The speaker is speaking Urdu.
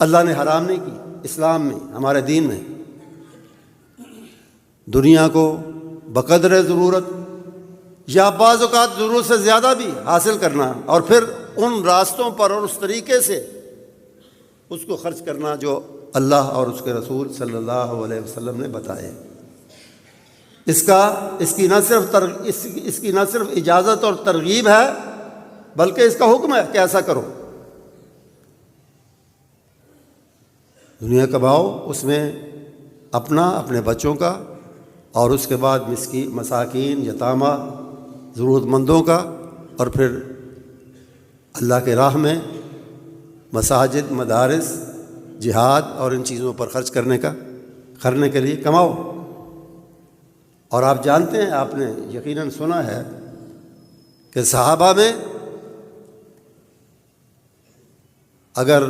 اللہ نے حرام نہیں کی۔ اسلام میں، ہمارے دین میں دنیا کو بقدر ضرورت یا بعض اوقات ضرورت سے زیادہ بھی حاصل کرنا، اور پھر ان راستوں پر اور اس طریقے سے اس کو خرچ کرنا جو اللہ اور اس کے رسول صلی اللہ علیہ وسلم نے بتائے۔ اس کی نہ صرف اجازت اور ترغیب ہے، بلکہ اس کا حکم ہے کہ ایسا کرو۔ دنیا کماؤ، اس میں اپنا، اپنے بچوں کا، اور اس کے بعد مساکین، یتامہ، ضرورت مندوں کا، اور پھر اللہ کے راہ میں مساجد، مدارس، جہاد اور ان چیزوں پر خرچ کرنے کے لیے کماؤ۔ اور آپ جانتے ہیں، آپ نے یقیناً سنا ہے کہ صحابہ میں اگر